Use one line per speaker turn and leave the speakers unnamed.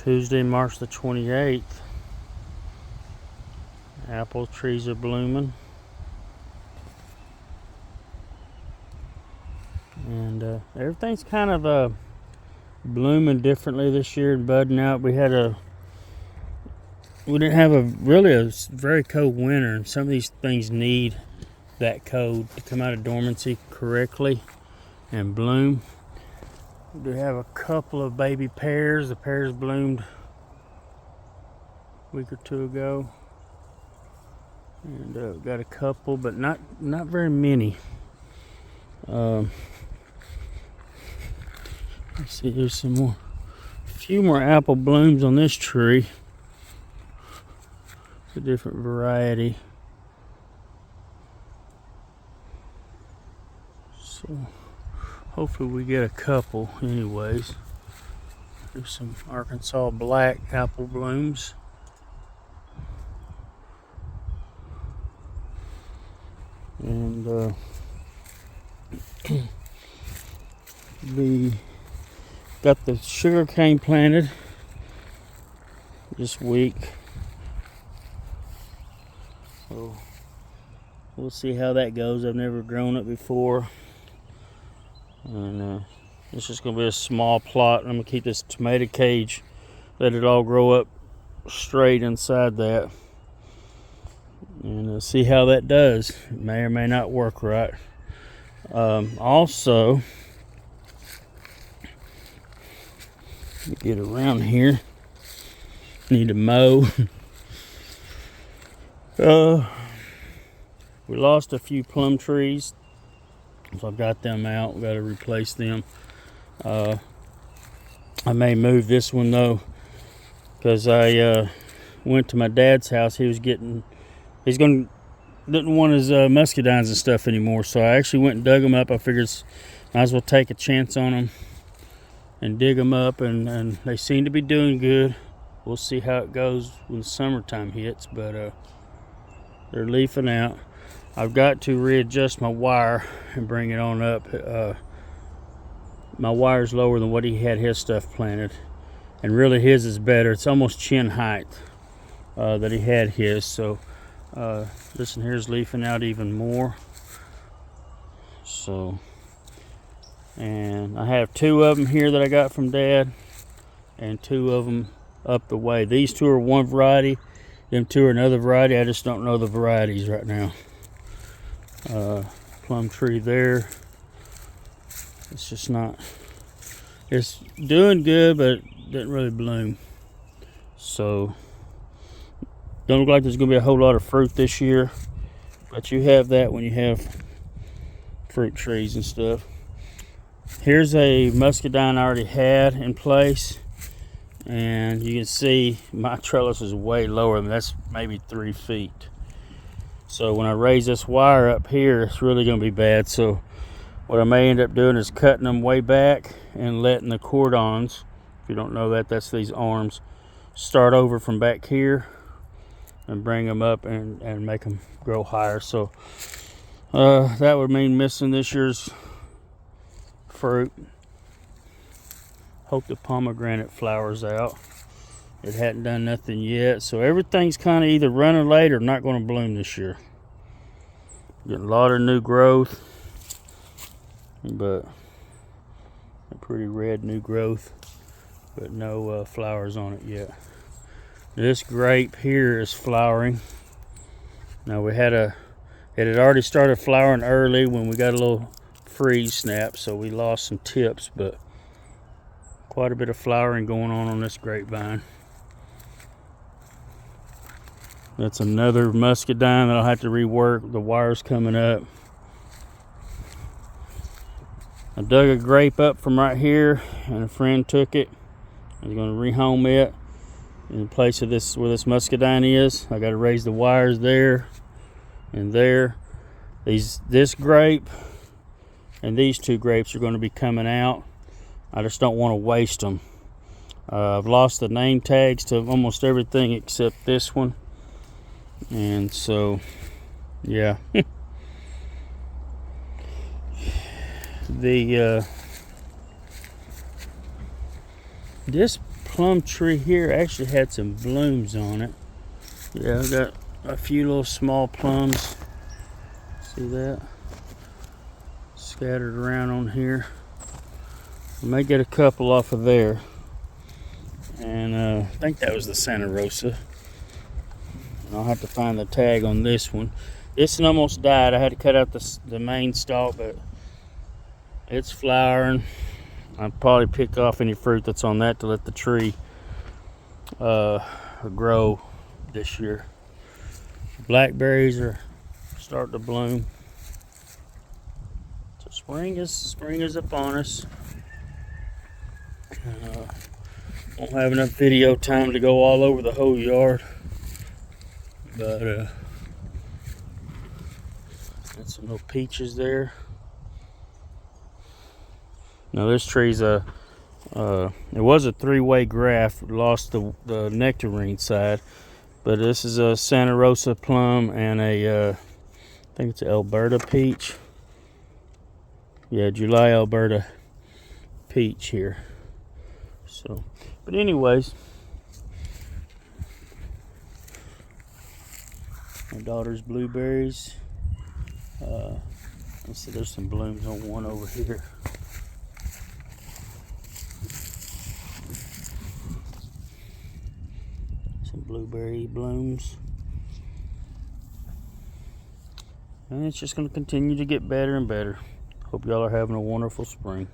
Tuesday, March the 28th. Apple trees are blooming. And everything's kind of blooming differently this year and budding out. We didn't have a very cold winter, and some of these things need that cold to come out of dormancy correctly and bloom. We do have a couple of baby pears. The pears bloomed a week or two ago, and got a couple, but not very many. Let's see, there's a few more apple blooms on this tree. It's a different variety. So hopefully we get a couple anyways. There's some Arkansas black apple blooms. And we got the sugar cane planted this week. So we'll see how that goes. I've never grown it before. And it's just going to be a small plot. I'm going to keep this tomato cage, let it all grow up straight inside that, and see how that does. It may or may not work right. Also, get around here. Need to mow. We lost a few plum trees, so I've got them out. We've got to replace them. I may move this one though, because I went to my dad's house. Didn't want his muscadines and stuff anymore, so I actually went and dug them up. I figured might as well take a chance on them and dig them up, and they seem to be doing good. We'll see how it goes when summertime hits, but they're leafing out. I've got to readjust my wire and bring it on up. My wire's lower than what he had his stuff planted, and really his is better. It's almost chin height that he had his. So this one here is leafing out even more. So, and I have two of them here that I got from Dad, and two of them up the way. These two are one variety, them two are another variety. I just don't know the varieties right now. Plum tree there. It's just not. It's doing good, but it didn't really bloom. So don't look like there's going to be a whole lot of fruit this year. But you have that when you have fruit trees and stuff. Here's a muscadine I already had in place, and you can see my trellis is way lower than that's maybe 3 feet. So when I raise this wire up here, it's really going to be bad. So what I may end up doing is cutting them way back and letting the cordons, if you don't know that, that's these arms, start over from back here and bring them up and make them grow higher. So that would mean missing this year's fruit. Hope the pomegranate flowers out. It hadn't done nothing yet, so everything's kind of either running late or not going to bloom this year. Getting a lot of new growth, but a pretty red new growth, but no flowers on it yet. This grape here is flowering. Now it had already started flowering early when we got a little freeze snap, so we lost some tips, but quite a bit of flowering going on this grapevine. That's another muscadine that I'll have to rework. The wire's coming up. I dug a grape up from right here, and a friend took it. I was going to rehome it in place of this where this muscadine is. I got to raise the wires there and there. This grape and these two grapes are going to be coming out. I just don't want to waste them. I've lost the name tags to almost everything except this one. And so, yeah. This plum tree here actually had some blooms on it. Yeah, I got a few little small plums. See that? Scattered around on here. I may get a couple off of there. And I think that was the Santa Rosa. And I'll have to find the tag on this one. This one almost died. I had to cut out the main stalk, but it's flowering. I'll probably pick off any fruit that's on that to let the tree grow this year. Blackberries are starting to bloom. So spring is upon us. Won't have enough video time to go all over the whole yard, but got some little peaches there. Now this tree's it was a three-way graft. Lost the nectarine side, but this is a Santa Rosa plum and I think it's an Alberta peach. Yeah, July Alberta peach here. So, but anyways, my daughter's blueberries. Let's see, there's some blooms on one over here. Some blueberry blooms. And it's just going to continue to get better and better. Hope y'all are having a wonderful spring.